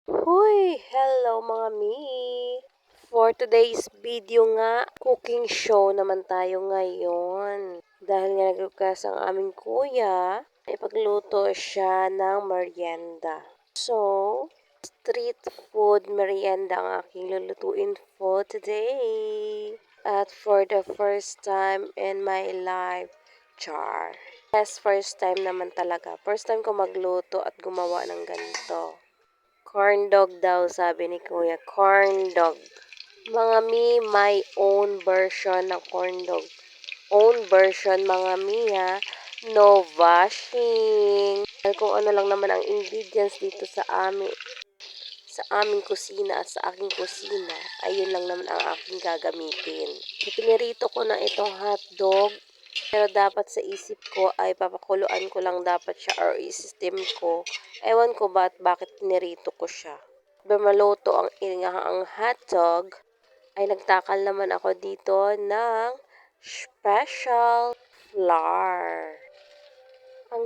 Hoy! Hello mga mi! For today's video nga, cooking show naman tayo ngayon. Dahil nga nag-request ang aming kuya, ipagluto siya ng merienda. So, street food merienda ang aking lulutuin for today. At for the first time in my life, char. Yes, first time naman talaga. First time ko magluto at gumawa ng ganito. Corn dog daw, sabi ni Kuya. Corn dog. Mga mi, my own version ng corn dog. Own version, mga mi, ha. No bashing. Kung ano lang naman ang ingredients dito sa aming kusina at sa aking kusina, ayun lang naman ang aking gagamitin. Pinirito ko na itong hotdog, pero dapat sa isip ko ay papakuluan ko lang dapat siya or i-steam ko. Ewan ko bakit pinirito ko siya. Maluto ang hotdog, ay nagtakal naman ako dito ng special flour. Ang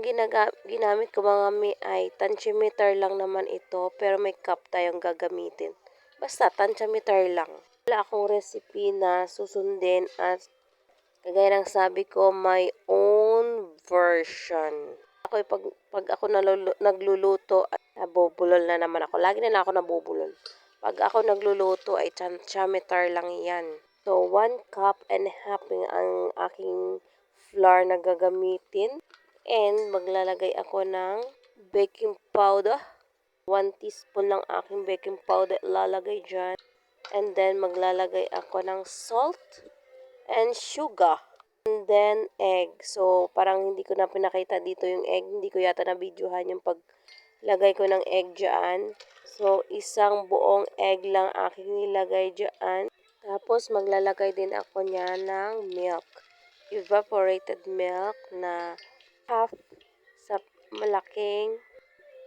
ginamit ko mga mi ay tantimeter lang naman ito, pero may cup tayong gagamitin. Basta tantimeter lang. Wala akong recipe na susundin at kagaya ng sabi ko, my own version. Ako pag ako nagluluto, nabubulol na naman ako. Lagi na ako nabubulol. Pag ako nagluluto ay tantimeter lang yan. So, 1 cup and a half ang aking flour na gagamitin. And maglalagay ako ng baking powder. 1 teaspoon lang aking baking powder ilalagay dyan. And then maglalagay ako ng salt and sugar. And then egg. So parang hindi ko na pinakita dito yung egg. Hindi ko yata na videohan yung paglagay ko ng egg dyan. So isang buong egg lang aking nilagay dyan. Tapos maglalagay din ako niya ng milk. Evaporated milk na half sa malaking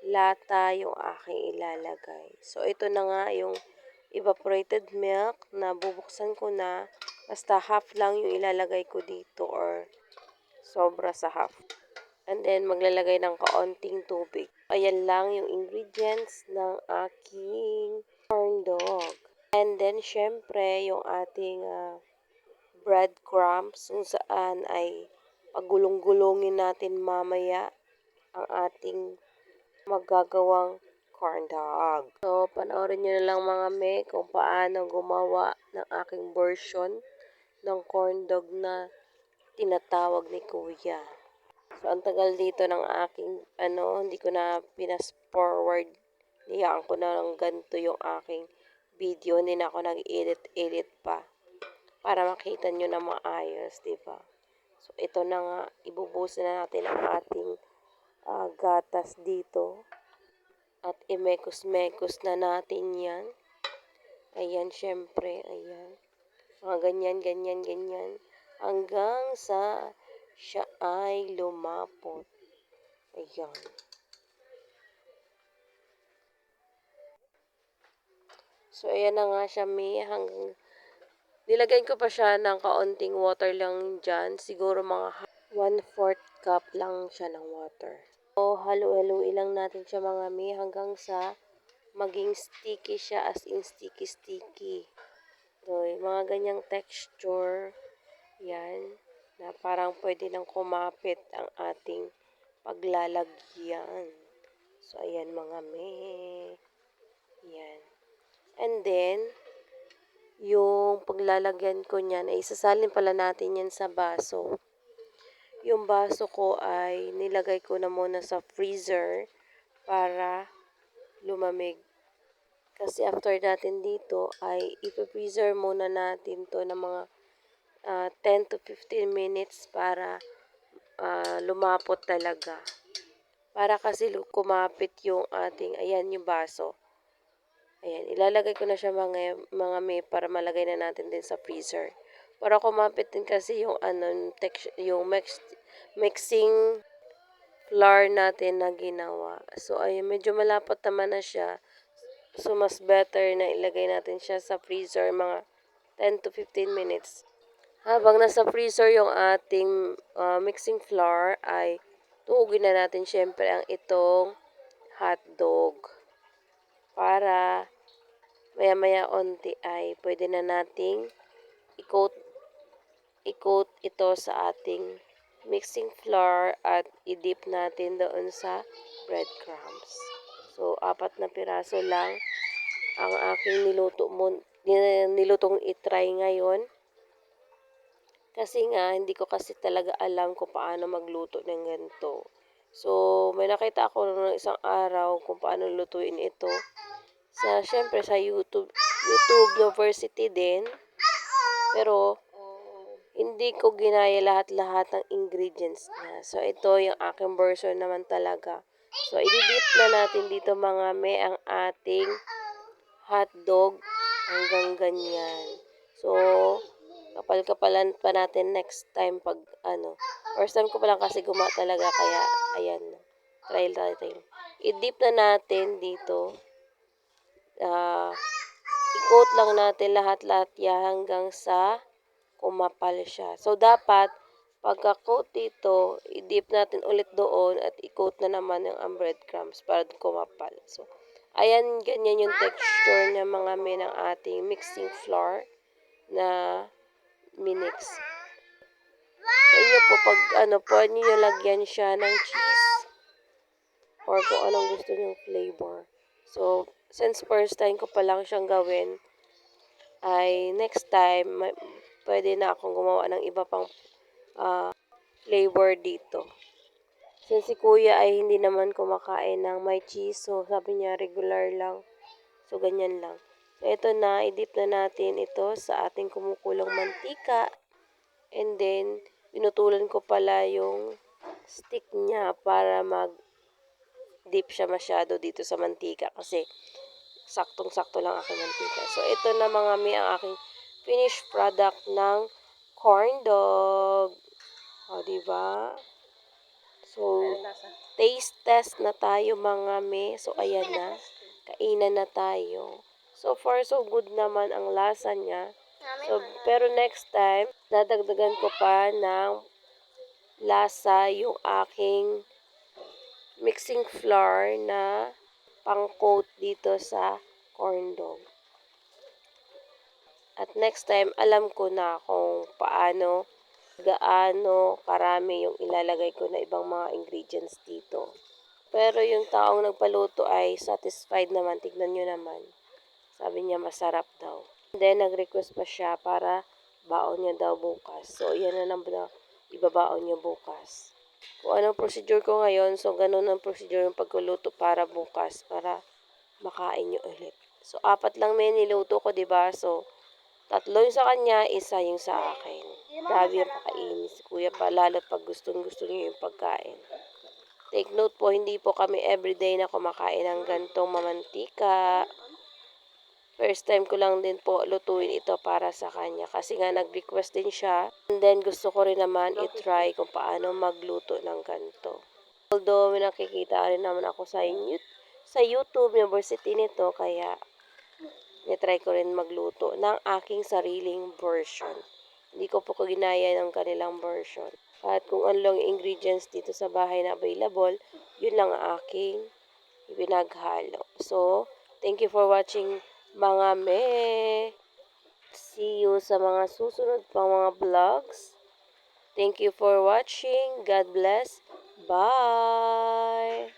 lata yung aking ilalagay. So, ito na nga yung evaporated milk na bubuksan ko na. Basta half lang yung ilalagay ko dito or sobra sa half. And then, maglalagay ng kaunting tubig. Ayan lang yung ingredients ng aking corn dog. And then, syempre, yung ating breadcrumbs kung saan ay pagulong-gulungin natin mamaya ang ating magagawang corn dog. So, panoorin nyo na lang mga me kung paano gumawa ng aking version ng corn dog na tinatawag ni Kuya. So, ang tagal dito ng aking, hindi ko na pinas-forward. Niyaan ko na lang ganito yung aking video. Hindi na ako nag-edit pa. Para makita nyo na maayos, diba? So, ito na nga. Ibubuhos na natin ang ating gatas dito. At imekos-mekos na natin yan. Ayan, syempre, ayan. Mga ganyan, ganyan, ganyan. Hanggang sa siya ay lumapot. Ayan. So, ayan na nga siya, may hanggang nilagyan ko pa siya ng kaunting water lang dyan. Siguro mga 1/4 cup lang siya ng water. So, halu-haluin lang natin siya mga mi hanggang sa maging sticky siya, as in sticky-sticky. So, mga ganyang texture, yan, na parang pwede nang kumapit ang ating paglalagyan. So, ayan mga me. Yan. And then, yung paglalagyan ko niyan, ay isasalin pala natin yan sa baso. Yung baso ko ay nilagay ko na muna sa freezer para lumamig. Kasi after natin dito ay ipa-freezer muna natin to ng mga 10 to 15 minutes para lumapot talaga. Para kasi kumapit yung ating, ayan yung baso. Ayan, ilalagay ko na siya mga may para malagay na natin din sa freezer. Para kumapit din kasi yung yung mixing flour natin na ginawa. So ayun, medyo malapot naman na siya. So mas better na ilagay natin siya sa freezer mga 10 to 15 minutes. Habang nasa freezer yung ating mixing flour ay tuhugin na natin syempre ang itong hotdog. para maya-maya onti ay pwede na nating i-coat ito sa ating mixing flour at i-dip natin doon sa breadcrumbs. So, 4 na piraso lang ang aking nilutong i-try ngayon. Kasi nga, hindi ko kasi talaga alam kung paano magluto ng ganito. So, may nakita ako ng isang araw kung paano lutuin ito. Siyempre, sa YouTube University din. Pero, hindi ko ginaya lahat-lahat ng ingredients niya. So, ito yung aking version naman talaga. So, i-dip na natin dito mga me ang ating hotdog hanggang ganyan. So, kapal-kapalan pa natin next time pag First time ko pa lang kasi gumawa talaga kaya ayan. Try natin. I-dip na natin dito. I-coat lang natin lahat-lahat yan hanggang sa kumapal siya. So, dapat pagka-coat dito, i-dip natin ulit doon at i-coat na naman yung breadcrumbs para kumapal. So, ayan, ganyan yung texture ng mga ng ating mixing flour na minix. Sa inyo po, pag pwede nyo lagyan siya ng cheese or kung anong gusto nyong flavor. So, since first time ko pa lang siyang gawin, ay next time, pwede na akong gumawa ng iba pang flavor dito. Since si kuya ay hindi naman kumakain ng may cheese, so sabi niya regular lang. So, ganyan lang. So, ito na, i-dip na natin ito sa ating kumukulong mantika. And then, pinutulan ko pala yung stick niya para mag-dip siya masyado dito sa mantika kasi saktong-sakto lang aking mantika. So, ito na mga ang aking finished product ng corn dog. O, diba? So, taste test na tayo mga So, ayan na. Kainan na tayo. So far, so good naman ang lasa niya. So, pero next time, dadagdagan ko pa ng lasa yung aking mixing flour na pang-coat dito sa corn dog. At next time, alam ko na kung gaano karami yung ilalagay ko na ibang mga ingredients dito. Pero yung taong nagpaluto ay satisfied naman. Tignan nyo naman. Sabi niya masarap daw. And then, nag-request pa siya para baon niya daw bukas. So, yan na naman ibabaon niya bukas. Kung anong procedure ko ngayon, so ganun ang procedure ng pagluto para bukas, para makain niyo ulit. So, 4 lang may niluto ko, diba? So, 3 yung sa kanya, 1 yung sa akin. Grabe yung pakainin si kuya pa, lalo pag gustong-gusto niyo yung pagkain. Take note po, hindi po kami everyday na kumakain ng gantong mamantika. First time ko lang din po lutuin ito para sa kanya kasi nga nag-request din siya. And then gusto ko rin naman i-try kung paano magluto ng ganito. Although may nakikita rin naman ako sa YouTube University nito kaya nitry ko rin magluto ng aking sariling version. Hindi ko po ginaya ng kanilang version. At kung ano lang ingredients dito sa bahay na available, yun lang ang aking ibinaghalo. So, thank you for watching mga See you sa mga susunod pang mga vlogs. Thank you for watching. God bless. Bye!